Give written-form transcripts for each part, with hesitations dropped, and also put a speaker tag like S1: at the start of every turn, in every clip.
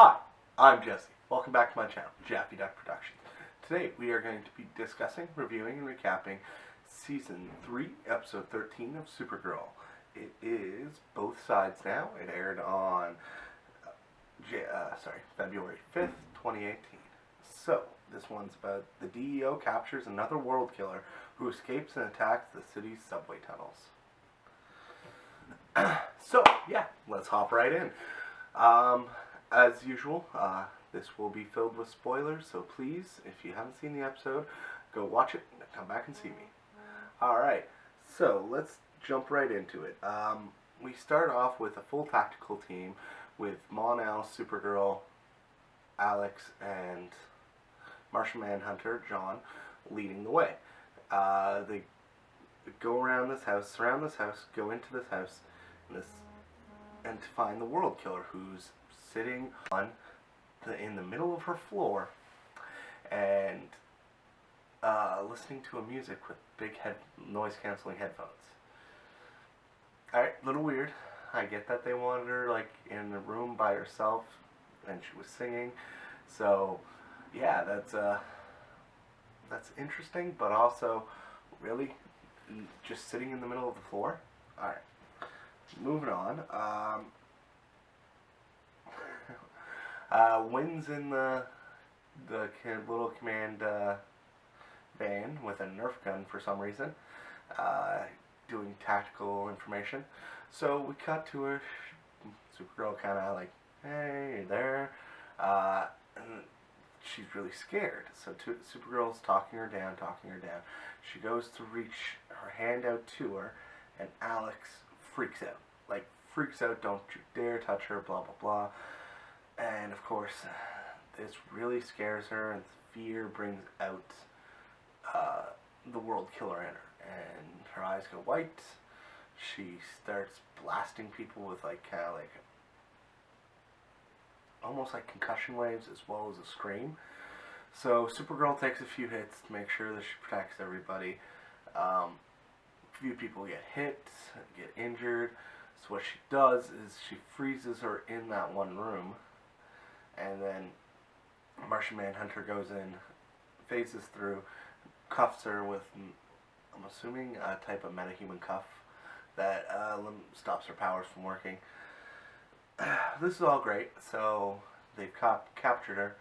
S1: Hi, I'm Jesse. Welcome back to my channel, JaffyDuck Productions. Today we are going to be discussing, reviewing, and recapping Season 3, Episode 13 of Supergirl. It is both sides now. It aired on February 5th, 2018. So, this one's about the DEO captures another world killer who escapes and attacks the city's subway tunnels. So, yeah, let's hop right in. As usual, this will be filled with spoilers, so please, if you haven't seen the episode, go watch it and come back and see me. Alright, so let's jump right into it. We start off with a full tactical team with Mon-El, Supergirl, Alex, and Martian Manhunter, John, leading the way. They go around this house, surround this house, go into this house, and to find the world killer who's sitting in the middle of her floor and listening to a music with big noise-canceling headphones. Alright, a little weird. I get that they wanted her like in a room by herself and she was singing. So yeah, that's interesting, but also really just sitting in the middle of the floor. Alright, moving on. Wynn's in the little command van with a Nerf gun for some reason, doing tactical information. So we cut to her. Supergirl kind of like, hey, you there? And she's really scared. So Supergirl's talking her down. She goes to reach her hand out to her, and Alex freaks out. Like, freaks out, don't you dare touch her, blah, blah, blah. And of course, this really scares her, and fear brings out the world killer in her. And her eyes go white. She starts blasting people with almost like concussion waves as well as a scream. So Supergirl takes a few hits to make sure that she protects everybody. A few people get hit, get injured. So what she does is she freezes her in that one room. And then Martian Manhunter goes in, phases through, cuffs her with, I'm assuming, a type of metahuman cuff that stops her powers from working. This is all great. So they've captured her,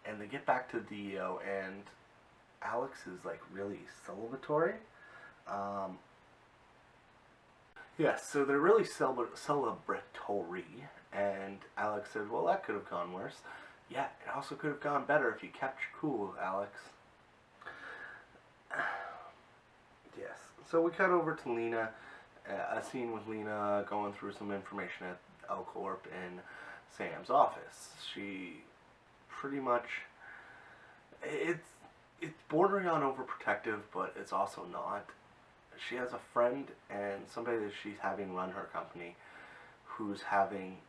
S1: and they get back to the DEO, and Alex is like really celebratory. Yes, so they're really celebratory. And Alex said, well, that could have gone worse. Yeah, it also could have gone better if you kept your cool, Alex. Yes. So we cut over to Lena, a scene with Lena going through some information at L-Corp in Sam's office. She pretty much, it's bordering on overprotective, but it's also not. She has a friend and somebody that she's having run her company who's having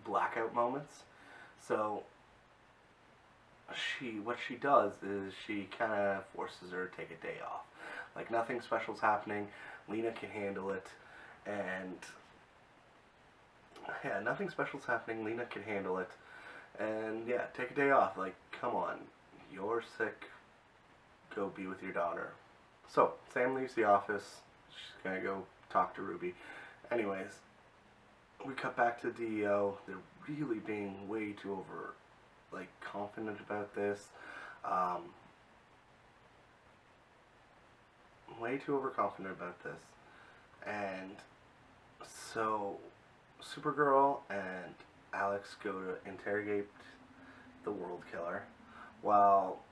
S1: blackout moments. So what she does is she kind of forces her to take a day off. Like, nothing special's happening. Lena can handle it, and yeah, nothing special's happening. Lena can handle it, and yeah, take a day off. Like, come on, you're sick. Go be with your daughter. So Sam leaves the office. She's gonna go talk to Ruby. Anyways, we cut back to DEO. They're really being way too confident about this. Way too overconfident about this. And so Supergirl and Alex go to interrogate the world killer, while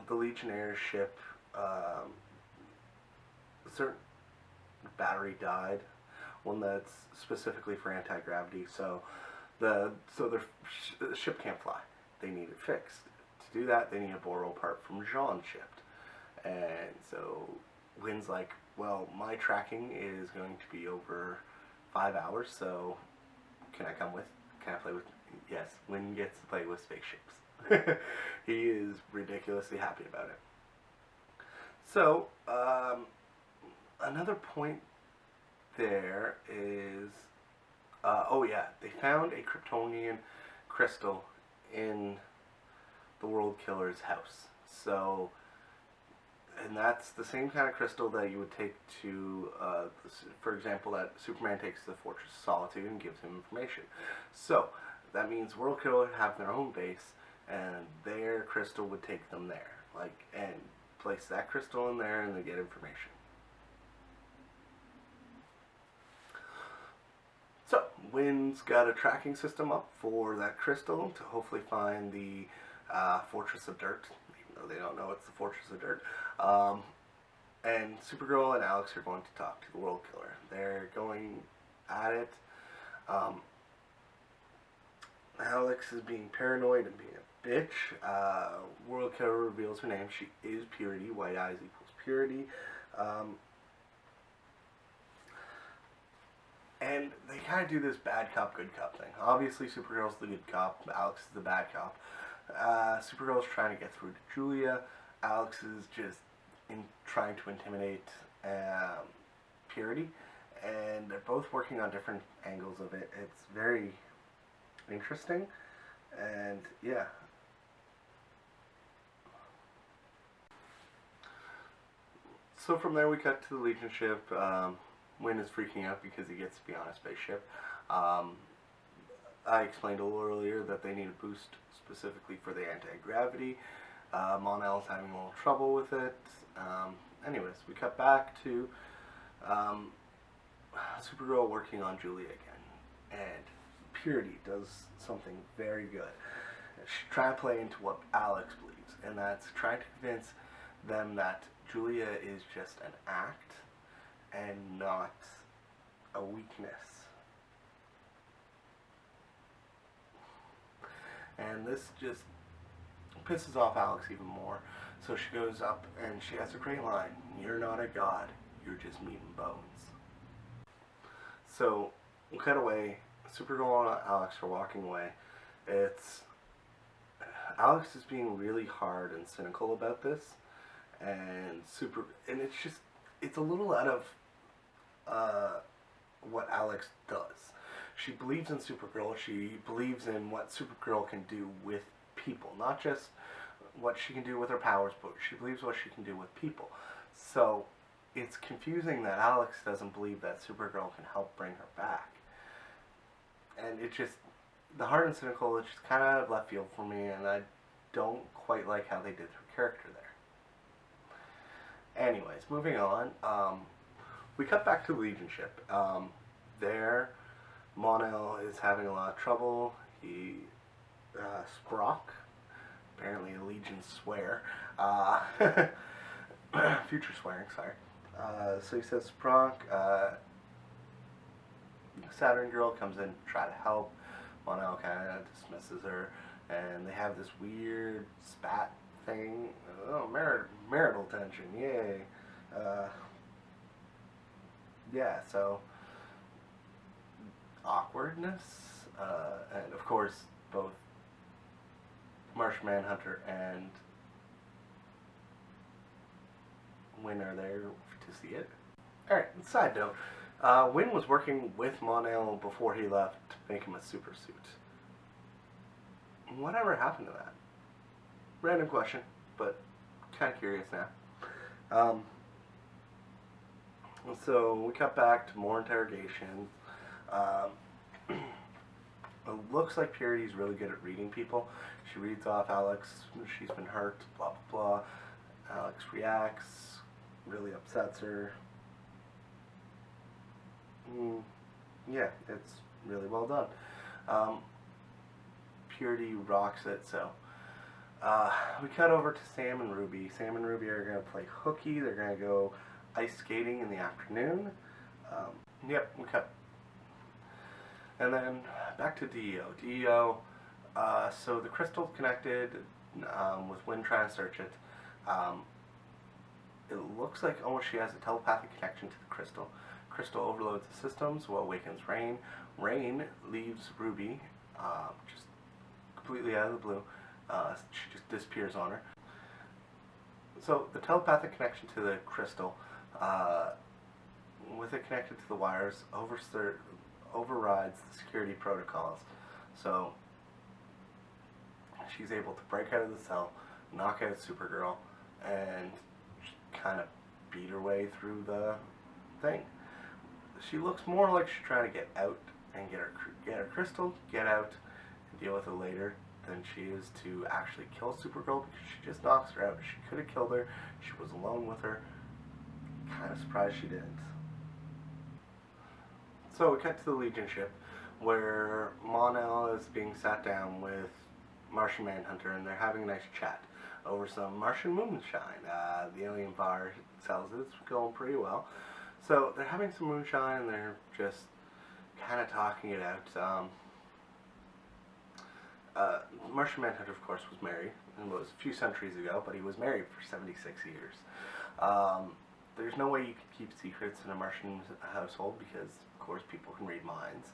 S1: the Legionnaire ship, a certain battery died, one that's specifically for anti-gravity, so the ship can't fly. They need it fixed. To do that, they need a Boro part from Jean's ship. And so Wynn's like, well, my tracking is going to be over 5 hours, so can I come with? Can I play with? Yes, Wynn gets to play with spaceships. He is ridiculously happy about it. So, another point there is Oh yeah, they found a Kryptonian crystal in the World Killer's house. So, and that's the same kind of crystal that you would take to, for example, that Superman takes to the Fortress of Solitude and gives him information. So, that means World Killer would have their own base, and their crystal would take them there. And place that crystal in there, and they get information. So, Wynn's got a tracking system up for that crystal to hopefully find the Fortress of Dirt, even though they don't know it's the Fortress of Dirt. And Supergirl and Alex are going to talk to the World Killer. They're going at it. Alex is being paranoid and being a bitch. World Killer reveals her name. She is Purity. White eyes equals Purity. And they kind of do this bad cop, good cop thing. Obviously, Supergirl's the good cop. Alex is the bad cop. Supergirl's trying to get through to Julia. Alex is just trying to intimidate Purity. And they're both working on different angles of it. It's very interesting. And, yeah. So from there we cut to the Legion ship. Wynn is freaking out because he gets to be on a spaceship. I explained a little earlier that they need a boost specifically for the anti-gravity. Mon-El's having a little trouble with it. Anyways, we cut back to Supergirl working on Julia again. And Purity does something very good. She's trying to play into what Alex believes, and that's trying to convince them that Julia is just an act and not a weakness. And this just pisses off Alex even more. So she goes up and she has a great line. "You're not a god, you're just meat and bones." So we'll cut away. Supergirl and Alex are walking away. Alex is being really hard and cynical about this, and it's a little out of what Alex does. She believes in Supergirl. She believes in what Supergirl can do with people, not just what she can do with her powers, but she believes what she can do with people. So it's confusing that Alex doesn't believe that Supergirl can help bring her back. And the hard and cynical, it's just kind of out of left field for me, and I don't quite like how they did her character there. Anyways, moving on. We cut back to the Legion ship. There, Mon-El is having a lot of trouble. Sprock, apparently a Legion swear, future swearing, sorry. So he says Sprock, Saturn Girl comes in to try to help. Mon-El kind of dismisses her, and they have this weird spat thing. Oh, marital tension, yay. Yeah, so awkwardness, and of course both Martian Manhunter and Wynn are there to see it. Alright, side note, Wynn was working with Mon-El before he left to make him a super suit. Whatever happened to that? Random question, but kind of curious now. So we cut back to more interrogation. It looks like Purity's really good at reading people. She reads off Alex, she's been hurt, blah blah blah. Alex reacts, really upsets her. Yeah, it's really well done. Purity rocks it, so we cut over to Sam and Ruby. Sam and Ruby are going to play hooky. They're going to go ice skating in the afternoon. Yep, we cut. And then back to DEO. DEO, so the crystal's connected with Wynn trying to search it. It looks like almost she has a telepathic connection to the crystal. Crystal overloads the systems, what awakens Rain. Rain leaves Ruby, just completely out of the blue. She just disappears on her. So the telepathic connection to the crystal, with it connected to the wires, overrides the security protocols. So she's able to break out of the cell, knock out Supergirl, and kind of beat her way through the thing. She looks more like she's trying to get out and get her crystal, get out, and deal with it later, than she is to actually kill Supergirl, because she just knocks her out. She could have killed her. She was alone with her. Kind of surprised she didn't. So we cut to the Legion ship, where Mon-El is being sat down with Martian Manhunter, and they're having a nice chat over some Martian moonshine. The alien bar sells it. It's going pretty well. So they're having some moonshine, and they're just kind of talking it out. Martian Manhunter, of course, was married. It was a few centuries ago, but he was married for 76 years. There's no way you could keep secrets in a Martian household because, of course, people can read minds.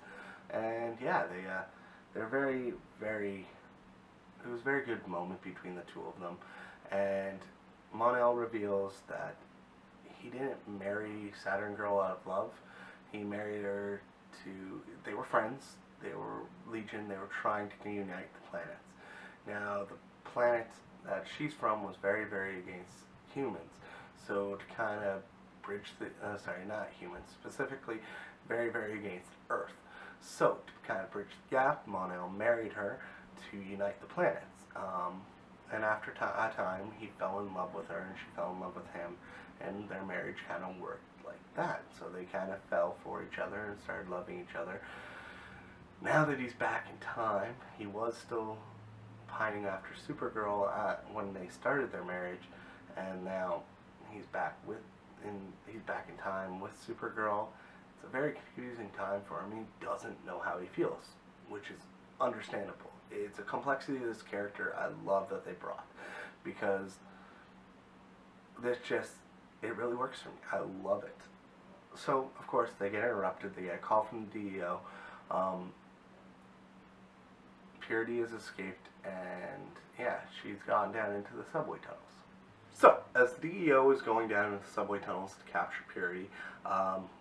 S1: And yeah, they're very, very. It was a very good moment between the two of them. And Mon-El reveals that he didn't marry Saturn Girl out of love. He married her to. They were friends. They were Legion. They were trying to unite the planets. Now, the planet that she's from was very, very against humans. So to kind of bridge the, not humans, specifically very, very against Earth. So to kind of bridge the gap, Mon-El married her to unite the planets. And after a time, he fell in love with her and she fell in love with him, and their marriage kind of worked like that. So they kind of fell for each other and started loving each other. Now that he's back in time, he was still pining after Supergirl when they started their marriage, and now he's back in time with Supergirl. It's a very confusing time for him. He doesn't know how he feels, which is understandable. It's a complexity of this character I love that they brought, because it really works for me. I love it. So, of course, they get interrupted. They get a call from the DEO. Purity has escaped, and yeah, she's gone down into the subway tunnels. So, as the DEO is going down into the subway tunnels to capture Purity,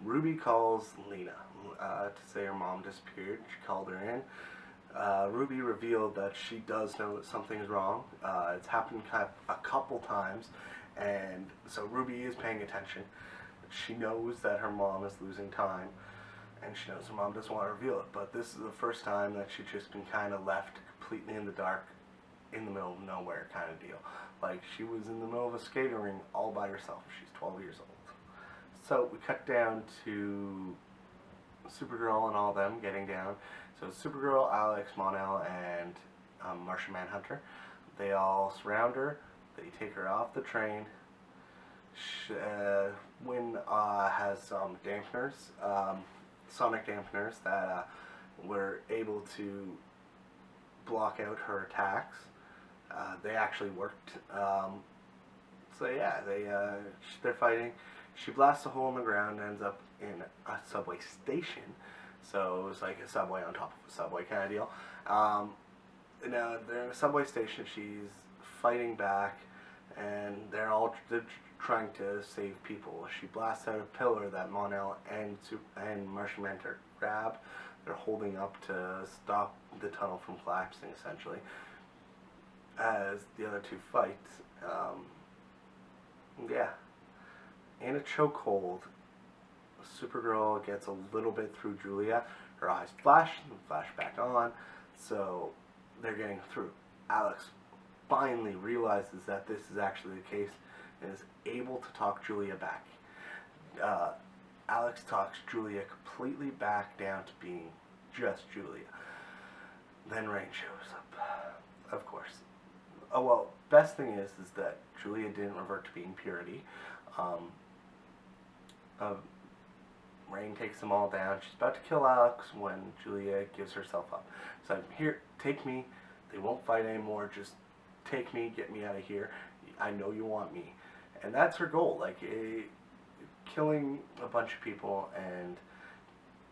S1: Ruby calls Lena to say her mom disappeared. She called her in. Ruby revealed that she does know that something's wrong. It's happened kind of a couple times, and so Ruby is paying attention. She knows that her mom is losing time, and she knows her mom doesn't want to reveal it, but this is the first time that she's just been kind of left completely in the dark, in the middle of nowhere kind of deal. Like, she was in the middle of a skating ring all by herself. She's 12 years old. So we cut down to Supergirl and all them getting down. So Supergirl, Alex, Mon-El, and Martian Manhunter, they all surround her. They take her off the train. Wynn has some dampeners, sonic dampeners that were able to block out her attacks. They actually worked. So yeah, they're fighting. She blasts a hole in the ground and ends up in a subway station. So it was like a subway on top of a subway kind of deal. Now they're in a subway station. She's fighting back, and they're trying to save people. She blasts out a pillar that Mon-El and Martian Manhunter grab. They're holding up to stop the tunnel from collapsing, essentially. As the other two fight, yeah. In a chokehold, Supergirl gets a little bit through Julia. Her eyes flash and flash back on, so they're getting through. Alex finally realizes that this is actually the case and is able to talk Julia back. Alex talks Julia completely back down to being just Julia. Then Rain shows up, of course. Oh well, best thing is that Julia didn't revert to being Purity. Rain takes them all down. She's about to kill Alex when Julia gives herself up. It's like, here, take me. They won't fight anymore. Just take me, get me out of here. I know you want me. And that's her goal. Like, killing a bunch of people and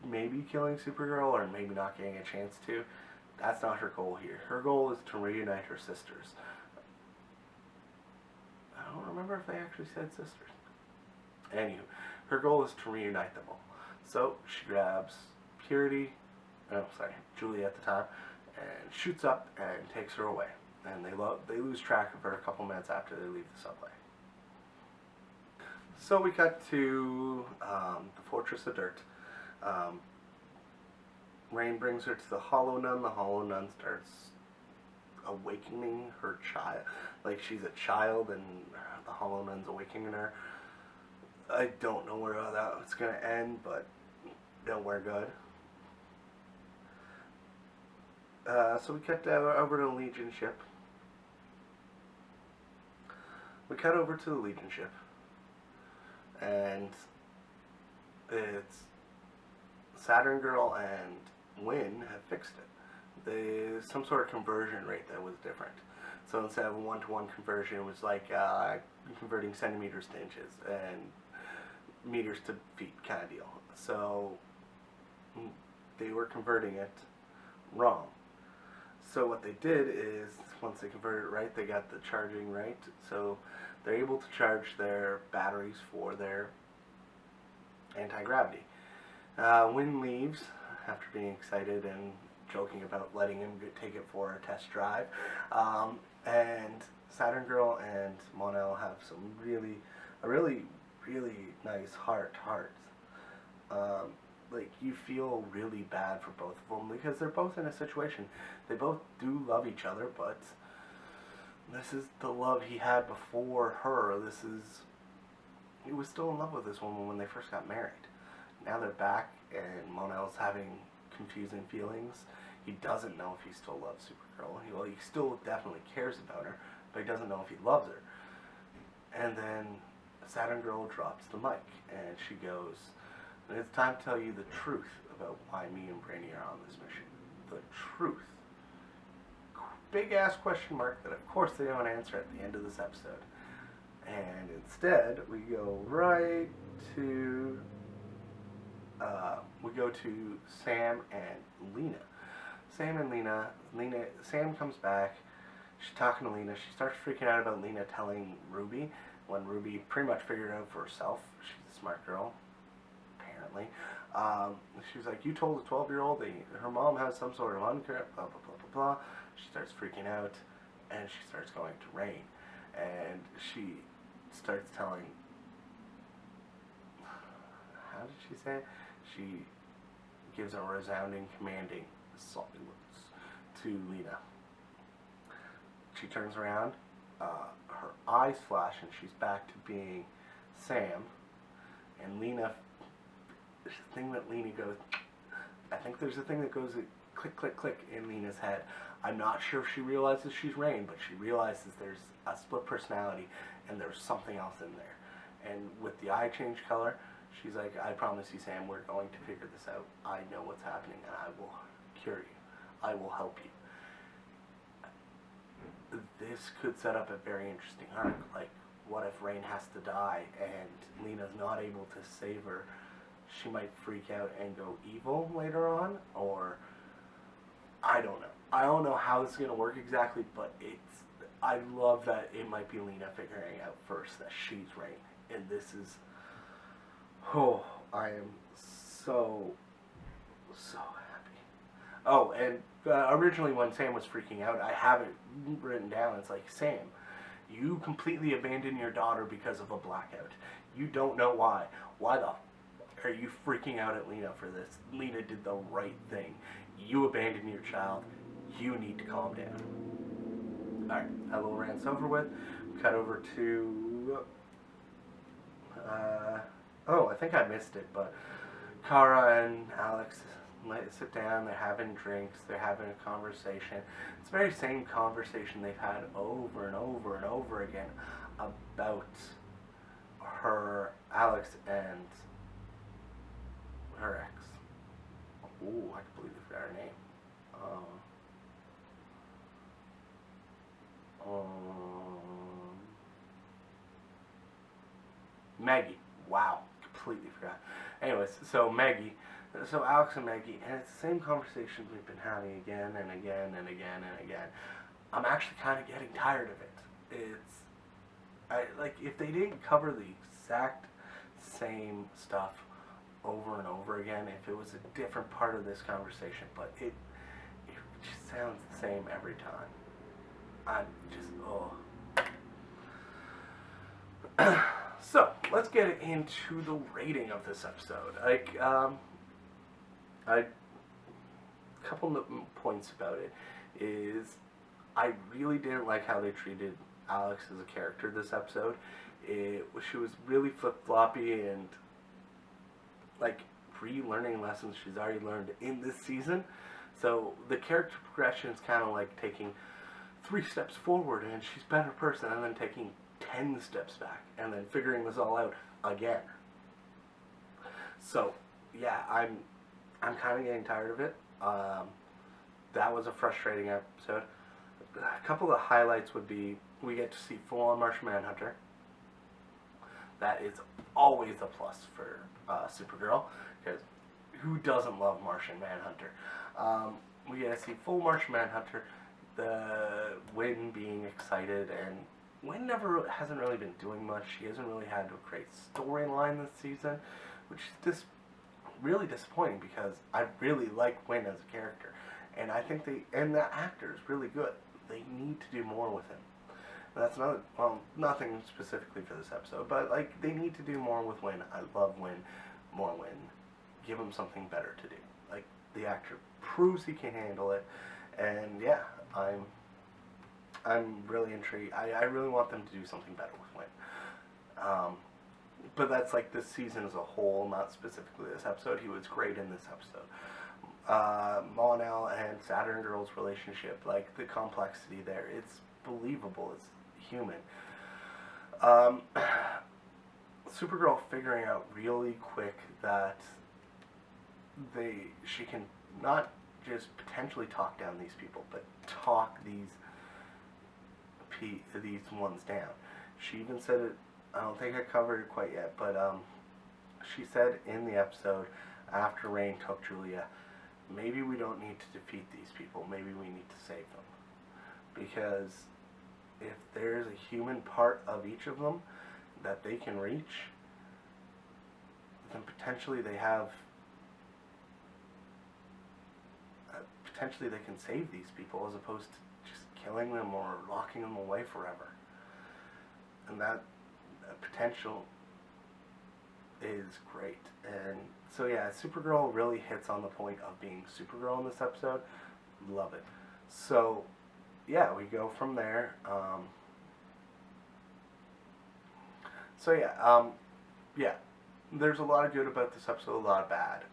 S1: maybe killing Supergirl or maybe not getting a chance to. That's not her goal here. Her goal is to reunite her sisters. I don't remember if they actually said sisters. Anywho, her goal is to reunite them all. So she grabs security, oh sorry, Julie at the time, and shoots up and takes her away. And they lose track of her a couple minutes after they leave the subway. So we cut to the Fortress of Dirt. Rain brings her to the Hollow Nun. The Hollow Nun starts awakening her child. Like she's a child and the Hollow Nun's awakening her. I don't know where that's going to end, but nowhere good. So we cut over to the Legion ship. We cut over to the Legion ship. And it's Saturn Girl and Wynn have fixed it. There's some sort of conversion rate that was different. So instead of a 1-to-1 conversion, it was like converting centimeters to inches and meters to feet kind of deal. So they were converting it wrong. So what they did is, once they converted it right, they got the charging right. So they're able to charge their batteries for their anti-gravity. Wynn leaves after being excited and joking about letting him take it for a test drive. And Saturn Girl and Mon-El have some really nice hearts. Like, you feel really bad for both of them because they're both in a situation. They both do love each other, but this is the love he had before her. He was still in love with this woman when they first got married. Now they're back, and Mon-El's having confusing feelings. He doesn't know if he still loves Supergirl. He still definitely cares about her, but he doesn't know if he loves her. And then Saturn Girl drops the mic, and she goes, "It's time to tell you the truth about why me and Brainy are on this mission. The truth." Big ass question mark that of course they don't answer at the end of this episode. And instead we go right to Sam and Lena. Sam comes back. She's talking to Lena. She starts freaking out about Lena telling Ruby when Ruby pretty much figured it out for herself. She's a smart girl, apparently. She was like, "You told a 12-year-old that her mom has some sort of uncorrect blah blah blah blah blah." She starts freaking out, and she starts going to Rain, and she starts telling. How did she say it? She gives a resounding, commanding silence to Lena. She turns around, her eyes flash, and she's back to being Sam. And Lena, there's a thing that Lena goes, I think there's a thing that goes click, click, click in Lena's head. I'm not sure if she realizes she's Rain, but she realizes there's a split personality and there's something else in there. And with the eye change color, she's like, "I promise you, Sam, we're going to figure this out. I know what's happening and I will cure you. I will help you." This could set up a very interesting arc. Like, what if Rain has to die and Lena's not able to save her? She might freak out and go evil later on, or I don't know. I don't know how this is going to work exactly, but I love that it might be Lena figuring out first that she's Rain. And this is, oh, I am so happy. Oh, and originally when Sam was freaking out, I have it written down. It's like, "Sam, you completely abandoned your daughter because of a blackout. You don't know why. Why the f are you freaking out at Lena for this? Lena did the right thing. You abandoned your child. You need to calm down." Alright, that little rant's over with. Cut over to... oh, I think I missed it, but Kara and Alex sit down, they're having drinks, they're having a conversation. It's the very same conversation they've had over and over and over again about Alex and her ex. Ooh, I completely forgot her name. Maggie. Wow, completely forgot. Anyways, so Alex and Maggie, and it's the same conversations we've been having again and again and again and again. I'm actually kind of getting tired of it. Like, if they didn't cover the exact same stuff over and over again if it was a different part of this conversation, but it just sounds the same every time. I'm just, oh. So, let's get into the rating of this episode. A couple of points about it is I really didn't like how they treated Alex as a character this episode. She was really flip-floppy and like relearning lessons she's already learned in this season. So the character progression is kind of like taking 3 steps forward and she's a better person, and then taking 10 steps back and then figuring this all out again. So yeah, I'm kind of getting tired of it. That was a frustrating episode. A couple of highlights would be we get to see full-on Martian Manhunter. That is always a plus for Supergirl, because who doesn't love Martian Manhunter? We get to see full Martian Manhunter, the Wynn being excited, and Wynn hasn't really been doing much. She hasn't really had a great storyline this season, which is really disappointing because I really like Wynn as a character, and I think the actor is really good. They need to do more with him. And that's another, well, nothing specifically for this episode, but like they need to do more with Wynn. I love Wynn, more Wynn. Give him something better to do. Like the actor proves he can handle it, and yeah, I'm really intrigued. I really want them to do something better with Wynn. But that's like this season as a whole, not specifically this episode. He was great in this episode. Mon-El and Saturn Girl's relationship, like the complexity there, it's believable, it's human. Supergirl figuring out really quick that she can not just potentially talk down these people, but talk these ones down. She even said it, I don't think I covered it quite yet, but she said in the episode after Rain took Julia, maybe we don't need to defeat these people, maybe we need to save them. Because if there's a human part of each of them that they can reach, then potentially they can save these people as opposed to just killing them or locking them away forever. And that potential is great. And so yeah, Supergirl really hits on the point of being Supergirl in this episode. Love it. So yeah, we go from there. Yeah, there's a lot of good about this episode, a lot of bad.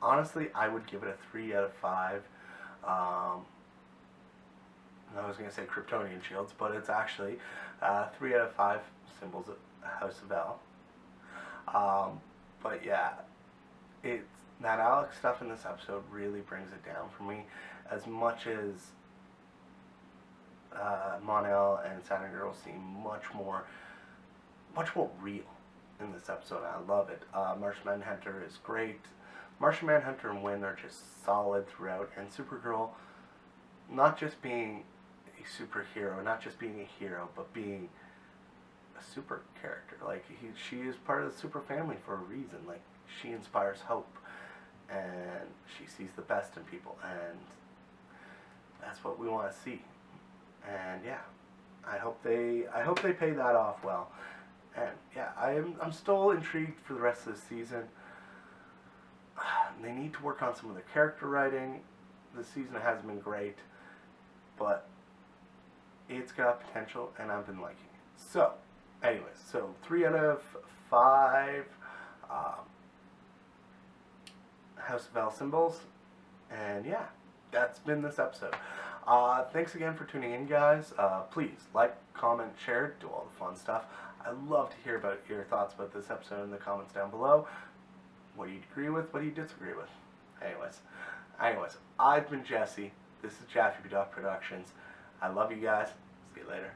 S1: Honestly, I would give it a 3 out of 5. I was going to say Kryptonian shields, but it's actually 3 out of 5 symbols of House of L. But yeah, that Alex stuff in this episode really brings it down for me. As much as Mon-El and Saturn Girl seem much more real in this episode. I love it. Martian Manhunter is great. Martian Manhunter and Wynn are just solid throughout, and Supergirl, not just being a superhero, not just being a hero, but being a super character. Like she is part of the super family for a reason. Like she inspires hope, and she sees the best in people, and that's what we want to see. And yeah, I hope they pay that off well. And yeah, I'm still intrigued for the rest of the season. They need to work on some of their character writing. This season hasn't been great, but it's got potential, and I've been liking it. So, anyways, 3 out of 5 House of L symbols, and yeah, that's been this episode. Thanks again for tuning in, guys. Please like, comment, share, do all the fun stuff. I'd love to hear about your thoughts about this episode in the comments down below. What do you agree with? What do you disagree with? Anyways, I've been Jesse. This is JaffyDuck Productions. I love you guys. See you later.